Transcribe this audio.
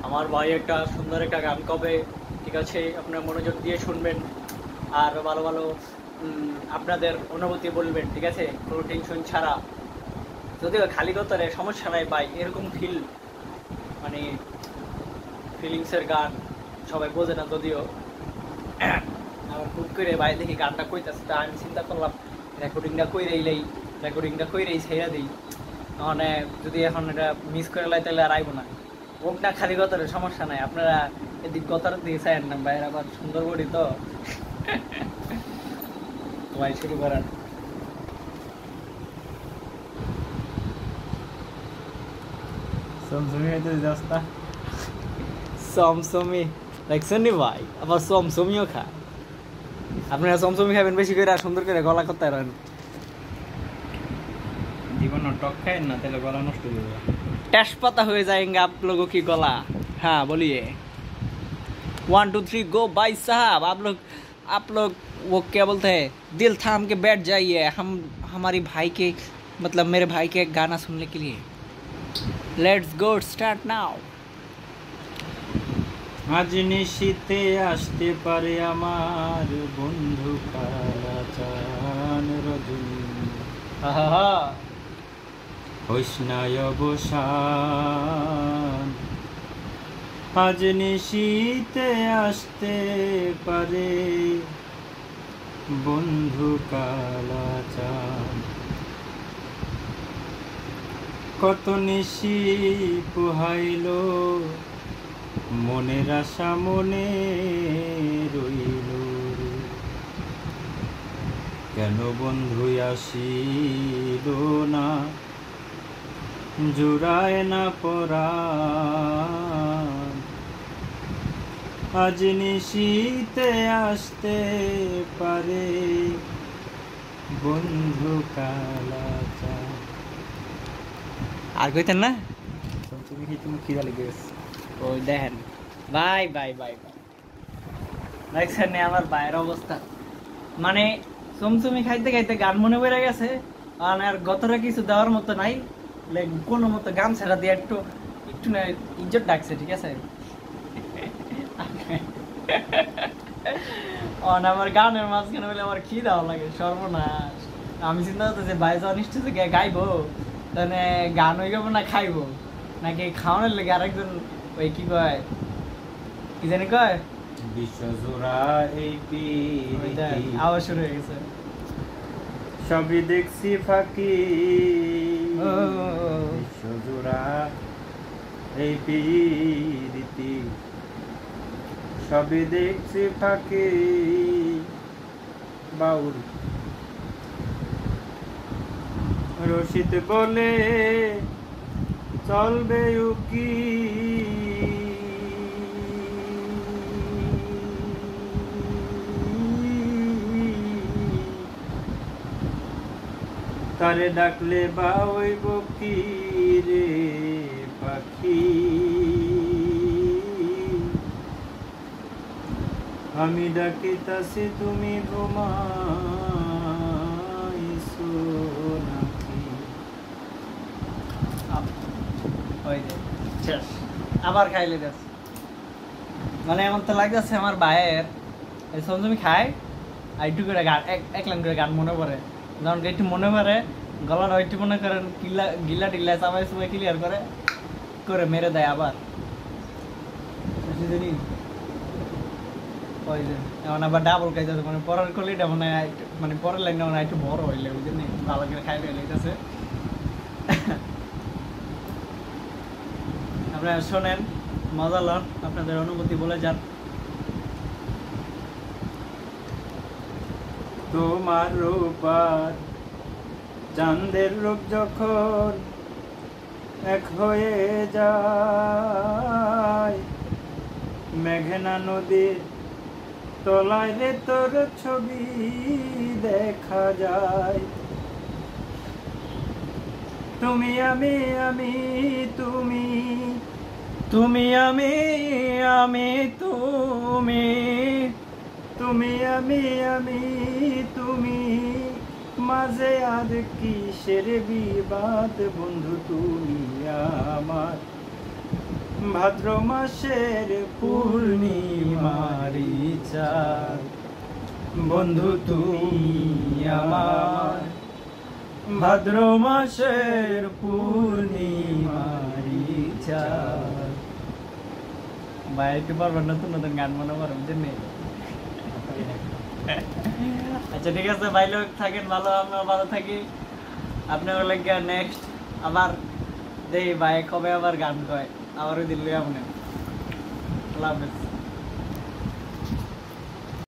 আমার ভাই একটা সুন্দর একটা গান কবে, ঠিক আছে, আপনার মনোযোগ দিয়ে শুনবেন আর ভালো ভালো আপনাদের অনুভূতি বলবেন, ঠিক আছে, কোনো টেনশন ছাড়া। যদিও খালি গতরে সমস্যা নাই ভাই, এরকম ফিল মানে ফিলিংসের গান সবাই বোঝে না যদিও। আমার হুট করে ভাই দেখি গানটা কইতেছে, তা আমি চিন্তা করলাম রেকর্ডিংটা কইরেই ছেড়ে দিই, মানে যদি এখন এটা মিস করে লাই তাহলে আর আইব না। হোক না খালি গতরে সমস্যা নাই, আপনারা এদিক গতর দিয়ে চাইেন না, বাইরে আবার সুন্দর বড়ি তো। ভাই শুরু করার সমসমি দেখছেন নি ভাই, আবার সমসমিও খায়। আপনারা সমসমি খাবেন বেশি করে আর সুন্দর করে গলা করতে পারেন। জীবন টক খায় না তাহলে গলা নষ্ট হয়ে যাবে, तेजपाता हो जाएंगे आप लोगों की गला। हाँ बोलिए 1 2 3 गो भाई साहब। आप लोग वो क्या बोलते हैं, दिल थाम के बैठ जाइए, हम हमारी भाई के मतलब मेरे भाई के एक गाना सुनने के लिए। Let's go start now. আজ নিশীতে আসতে পারে আমার বন্ধু কালাচান রজনী, হইসনায় অবসান। আজ নিশীতে আসতে পারে বন্ধু কালাচান, কত নিশি পোহাইল মনের আশা মনে রইল, কেন বন্ধু আসিল না জুড়ায় না পরাণ। আজ নিশীতে আসতে পারে বন্ধু কালাচান। আর কইতেন না, তুমি কি তুমি খিদা লেগে গেছে? ওই দেখেন ভাই ভাই ভাই ভাই দেখছেন না আমার ভাইয়ের অবস্থা, মানে চমচমি খাইতে খাইতে গান মনে পড়ে গেছে, আর গতরে কিছু দেওয়ার মতো নাই, কোনো মতো গান ছেড়া দিয়ে একটু একটু না ইজ্জত ডাকছে, ঠিক আছে। আমার গানের মাঝখানে বলে আমার কি দেওয়া লাগে সর্বনাশ। আমি চিন্তা করতেছি ভাই যখন স্টেজে গাইবো তাহলে গান হয়ে যাবো না খাইবো, নাকি খাওয়ানোর লেগে আরেকজন ওই কি কয়, কি জানি কয়, বিশ্বজোড়া এই পীড়িতি আওয়াজ শুরু হয়ে গেছে। সবই দেখছি ফাঁকি, বিশ্বজোড়া এই পীড়িতি, সবই দেখছি ফাঁকি। বাউল রশিদ বলে চলবে উকি, তারে ডাকলে বা হইব কি রে পাখি, আমি ডাকিতাছি তুমি ঘুমাইছো নাকি। শেষ আবার খাইলে দেখ, মানে এমন তো লাগতেছে আমার ভাইয়ের সঞ্জমি খায় আর একটু করে গান এক লাইন করে গান মনে পড়ে, যখন একটু মনে পড়ে গলাটা একটু মনে করেন গিলা টিল্লা চাপাই সবাই ক্লিয়ার করে মেরে দেয় আবার। ওই যে এমন আবার ডাবল খাইতেছে, মানে পরের কলিটা মানে পরের লাইনটা মানে একটু বড় হইলে ওই জন্য ভালো করে খাইলে লইতেছে। আপনারা শোনেন, মজা লন, আপনাদের অনুভূতি বলে যান। তোমার রূপার চাঁদের রূপ যখন এক হয়ে যায়, মেঘনা নদীর তলায় রে তোর ছবি দেখা যায়। তুমি আমি আমি তুমি, তুমি আমি আমি তুমি, তুমি আমি আমি তুমি, মাঝে আর কিসের বিবাদ বন্ধু তুমি আমার। ভাদ্র মাসের পূর্ণিমারি চাঁদ, বন্ধু তুমি আমার, ভাদ্র মাসের পূর্ণিমারি চাঁদ। ভাই একটু পারবেন নতুন নতুন গান মনে পারবেন বুঝলেন? আচ্ছা ঠিক আছে ভাই, লোক থাকেন ভালো, আমরা ভালো থাকি। আপনার লাগে নেক্সট আবার দেই ভাই কবে আবার গান কয়, আবারও দিল্লি আপনি। আল্লাহ হাফেজ।